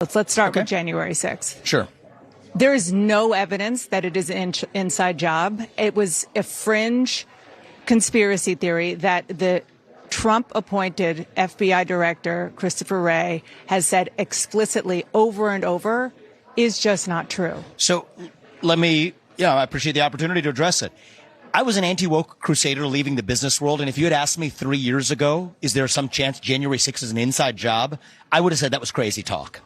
Let's start with January 6th. Sure. There is no evidence that it is an inside job. It was a fringe conspiracy theory that the Trump-appointed FBI director, Christopher Wray, has said explicitly over and over is just not true. So I appreciate the opportunity to address it. I was an anti-woke crusader leaving the business world, and if you had asked me 3 years ago, is there some chance January 6th is an inside job, I would have said that was crazy talk.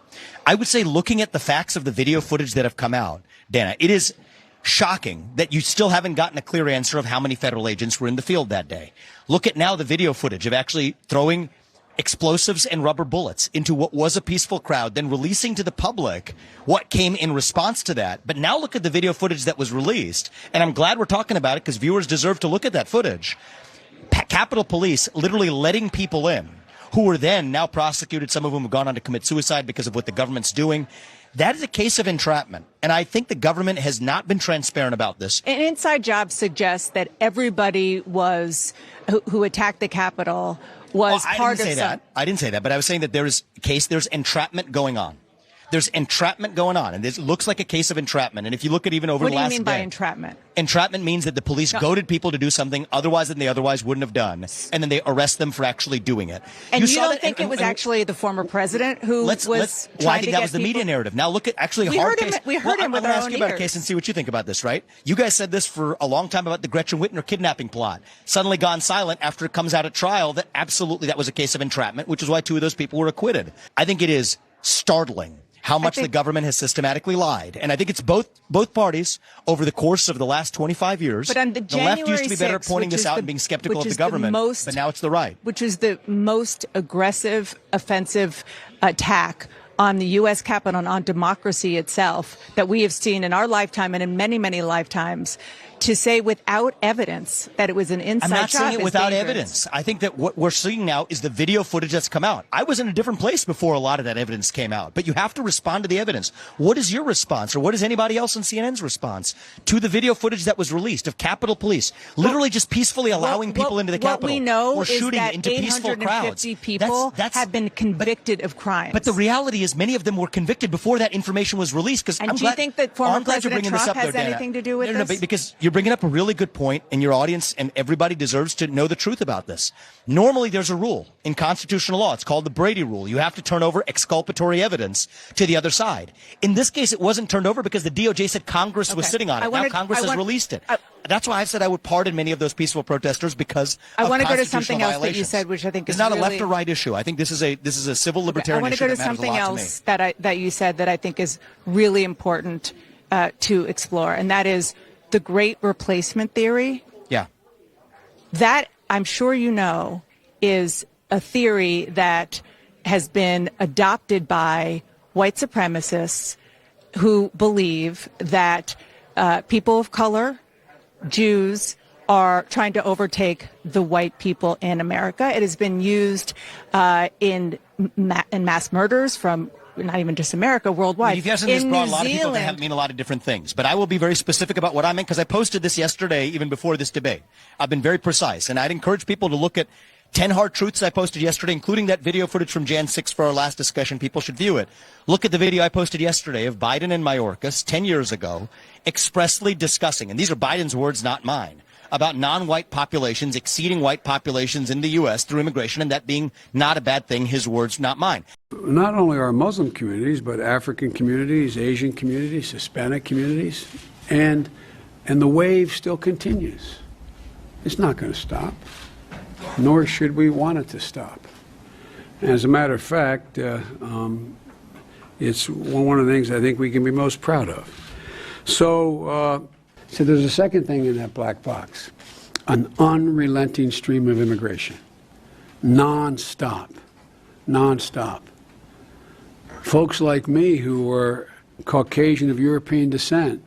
I would say, looking at the facts of the video footage that have come out, Dana, it is shocking that you still haven't gotten a clear answer of how many federal agents were in the field that day. Look at now the video footage of actually throwing explosives and rubber bullets into what was a peaceful crowd, then releasing to the public what came in response to that. But now look at the video footage that was released, and I'm glad we're talking about it because viewers deserve to look at that footage. Capitol Police literally letting people in who were then now prosecuted. Some of them have gone on to commit suicide because of what the government's doing. That is a case of entrapment, and I think the government has not been transparent about this. An inside job suggests that everybody who attacked the Capitol was part of that. I didn't say that, but I was saying that there's entrapment going on. There's entrapment going on, and this looks like a case of entrapment. And if you look at even over the last day. What do you mean by entrapment? Entrapment means that the police goaded people to do something than they otherwise wouldn't have done, and then they arrest them for actually doing it. And you don't think it was actually the former president who was trying to get people? I think that was the media narrative. Now look at actually a hard case. We heard him with our own ears. I'm going to ask you about a case and see what you think about this, right? You guys said this for a long time about the Gretchen Whitmer kidnapping plot. Suddenly gone silent after it comes out at trial that absolutely that was a case of entrapment, which is why 2 of those people were acquitted. I think it is startling how much the government has systematically lied. And I think it's both parties over the course of the last 25 years. But on the left used to be better at pointing this out and being skeptical of the government, but now it's the right. Which is the most aggressive, offensive attack on the U.S. Capitol and on democracy itself that we have seen in our lifetime and in many, many lifetimes. To say without evidence that it was an inside job. I'm not saying it without evidence. I think that what we're seeing now is the video footage that's come out. I was in a different place before a lot of that evidence came out, but you have to respond to the evidence. What is your response, or what is anybody else on CNN's response to the video footage that was released of Capitol Police literally just peacefully allowing people into the Capitol? What we know or is shooting that into peaceful crowds. 850 people have been convicted of crimes. But the reality is many of them were convicted before that information was released. And do you think that former President Trump has anything to do with this? No, because you're bringing up a really good point, and your audience and everybody deserves to know the truth about this. Normally, there's a rule in constitutional law. It's called the Brady Rule. You have to turn over exculpatory evidence to the other side. In this case, it wasn't turned over because the DOJ said Congress was sitting on it. Now Congress has released it. That's why I said I would pardon many of those peaceful protesters because I want to go to something else that you said, which I think is not a left or right issue. I think this is a civil libertarian issue. I want to go to something else that you said that I think is really important to explore, and that is the Great Replacement theory. Yeah. That, I'm sure you know, is a theory that has been adopted by white supremacists who believe that people of color, Jews, are trying to overtake the white people in America. It has been used in mass murders from not even just America, worldwide. You've asked this brought a lot of people that mean a lot of different things. But I will be very specific about what I meant because I posted this yesterday, even before this debate. I've been very precise. And I'd encourage people to look at 10 hard truths I posted yesterday, including that video footage from Jan 6 for our last discussion. People should view it. Look at the video I posted yesterday of Biden and Mayorkas 10 years ago expressly discussing, and these are Biden's words, not mine, about non-white populations exceeding white populations in the U.S. through immigration, and that being not a bad thing, his words, not mine. Not only our Muslim communities, but African communities, Asian communities, Hispanic communities, and the wave still continues. It's not going to stop, nor should we want it to stop. As a matter of fact, it's one of the things I think we can be most proud of. So there's a second thing in that black box, an unrelenting stream of immigration, nonstop. Folks like me who were Caucasian of European descent,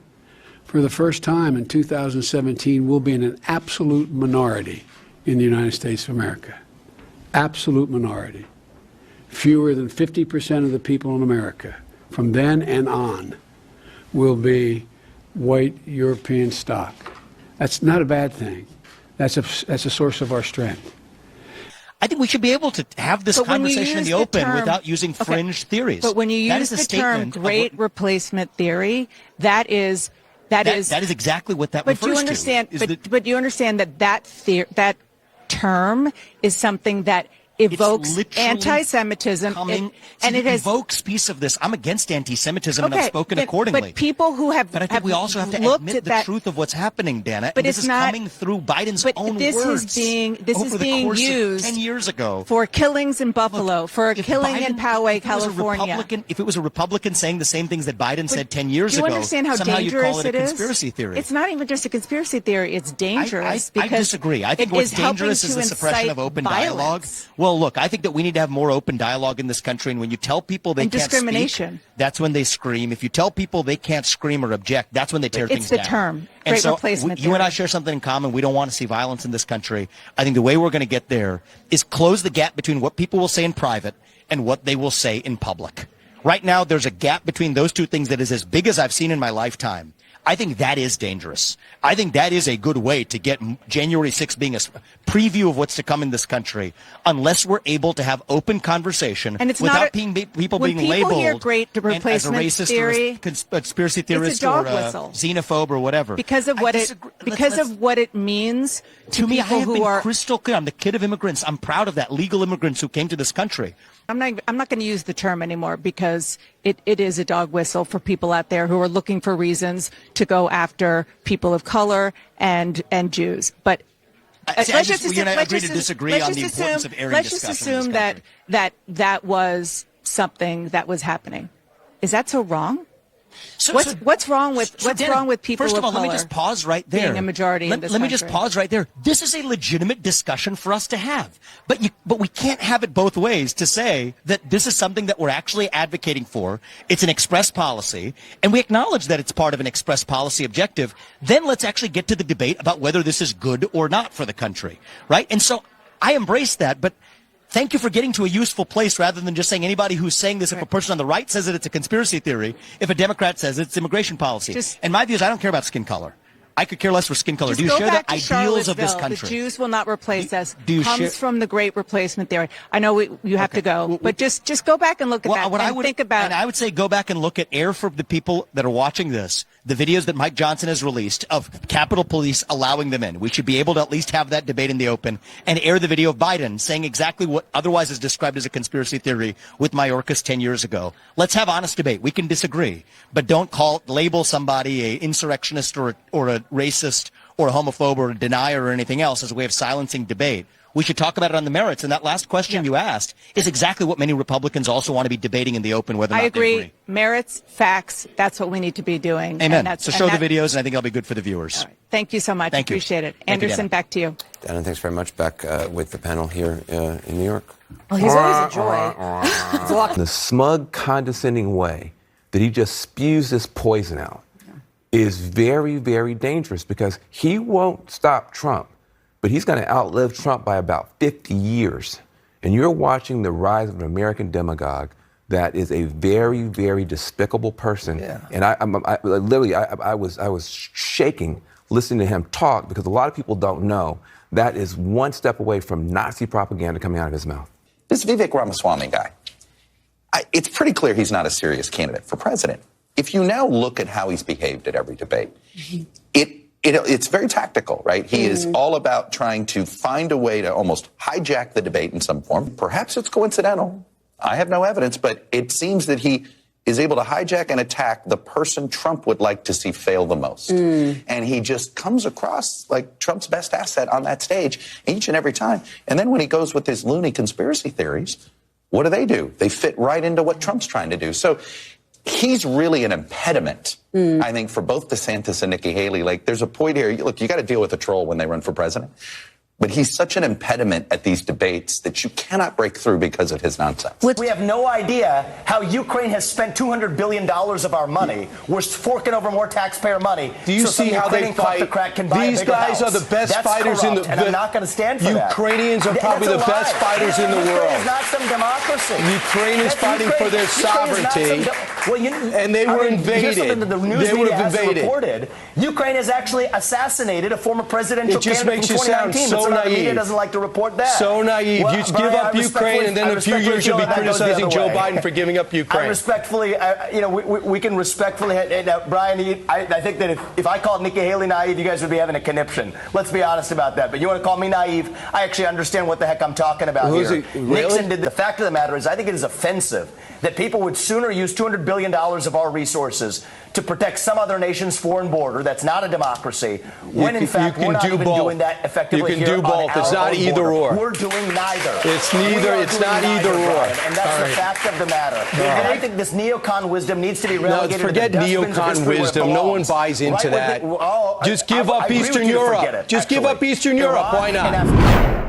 for the first time in 2017, will be in an absolute minority in the United States of America. Absolute minority. Fewer than 50% of the people in America, from then and on, will be white European stock. That's not a bad thing. That's a source of our strength. I think we should be able to have this conversation in the open without using fringe theories. But when you use the term great replacement theory, that is exactly what that refers to. But you understand that that term is something that evokes anti-Semitism, and it evokes piece of this. I'm against anti-Semitism, and I've spoken accordingly. But people who have, but I think we also have to admit the truth of what's happening, Dana. But this is coming through Biden's own words. This is being used 10 years ago for killings in Buffalo, for a killing in Poway, California. If it was a Republican saying the same things that Biden said 10 years ago, you understand how somehow you call it a is? conspiracy theory. It's not even just a conspiracy theory. It's dangerous. I disagree. I think what's dangerous is the suppression of open dialogue. Well, look, I think that we need to have more open dialogue in this country, and when you tell people they can't speak, that's when they scream. If you tell people they can't scream or object, that's when they tear things down. It's the term, great replacement theory. You and I share something in common. We don't want to see violence in this country. I think the way we're going to get there is close the gap between what people will say in private and what they will say in public. Right now, there's a gap between those two things that is as big as I've seen in my lifetime. I think that is dangerous. I think that is a good way to get January 6th being a preview of what's to come in this country, unless we're able to have open conversation without people being labeled hear great replacement as a racist theory, or a conspiracy theorist or a xenophobe or whatever. Because of what it means to me, people who are crystal clear. I'm the kid of immigrants. I'm proud of that. Legal immigrants who came to this country. I'm not going to use the term anymore because it is a dog whistle for people out there who are looking for reasons to go after people of color and Jews. But let's just assume that was something that was happening. Is that so wrong? What's wrong with people first of all, of color? Let me just pause right there. Being a majority in this Let me country. just pause right there. This is a legitimate discussion for us to have, but we can't have it both ways. To say that this is something that we're actually advocating for, it's an express policy, and we acknowledge that it's part of an express policy objective. Then let's actually get to the debate about whether this is good or not for the country, right? And so I embrace that, but. Thank you for getting to a useful place rather than just saying anybody who's saying this, if a person on the right says that it's a conspiracy theory, if a Democrat says it's immigration policy. And my view is I don't care about skin color. I could care less for skin color. Do you share the ideals of this country? The Jews will not replace us. Comes from the great replacement theory. I know you have to go, but just go back and look at that and think about. And I would say go back and look at air for the people that are watching this. The videos that Mike Johnson has released of Capitol Police allowing them in. We should be able to at least have that debate in the open and air the video of Biden saying exactly what otherwise is described as a conspiracy theory with Mayorkas 10 years ago. Let's have honest debate. We can disagree, but don't label somebody an insurrectionist or a racist or a homophobe or a denier or anything else as a way of silencing debate. We should talk about it on the merits. And that last question you asked is exactly what many Republicans also want to be debating in the open, whether or not they agree. Merits, facts, that's what we need to be doing. Amen. So show the videos, and I think it'll be good for the viewers. Right. Thank you so much. Thank you. Appreciate it. Anderson, back to you. Dana, thanks very much. Back with the panel here in New York. Well, he's always a joy. The smug, condescending way that he just spews this poison out is very, very dangerous because he won't stop Trump. But he's going to outlive Trump by about 50 years. And you're watching the rise of an American demagogue that is a very, very despicable person. Yeah. And I was shaking listening to him talk because a lot of people don't know that is one step away from Nazi propaganda coming out of his mouth. This Vivek Ramaswamy guy, it's pretty clear he's not a serious candidate for president. If you now look at how he's behaved at every debate, it's very tactical, right? He is all about trying to find a way to almost hijack the debate in some form. Perhaps it's coincidental. I have no evidence, but it seems that he is able to hijack and attack the person Trump would like to see fail the most. And he just comes across like Trump's best asset on that stage each and every time. And then when he goes with his loony conspiracy theories, what do? They fit right into what Trump's trying to do. So he's really an impediment, I think, for both DeSantis and Nikki Haley. Like, there's a point here. Look, you got to deal with a troll when they run for president. But he's such an impediment at these debates that you cannot break through because of his nonsense. We have no idea how Ukraine has spent $200 billion of our money. We're forking over more taxpayer money. Do you see how they fight? These guys are the best fighters in the world. And I'm not going to stand for that. Ukrainians are probably the best fighters in the world. Ukraine is not some democracy. Ukraine is fighting for their sovereignty. And they were invaded. They would have invaded. Ukraine has actually assassinated a former presidential candidate from 2019. So The media naive. doesn't like to report that. So naive. Well, You Brian, give up Ukraine, and then in a few years you'll be criticizing Joe Biden for giving up Ukraine. I respectfully, we can respectfully. Now, Brian, I think that if I called Nikki Haley naive, you guys would be having a conniption. Let's be honest about that. But you want to call me naive? I actually understand what the heck I'm talking about here. Really? Nixon did. The fact of the matter is, I think it is offensive that people would sooner use $200 billion of our resources to protect some other nation's foreign border that's not a democracy, when in fact we're not even doing that effectively. You can do both. It's not either or. We're doing neither. It's neither. It's not either or. And that's the fact of the matter. And I think this neocon wisdom needs to be relegated. No, forget to the dustbins of neocon history where it wisdom. No one belongs. buys into that. Just Just give up Eastern Europe. Just give up Eastern Europe. Why not?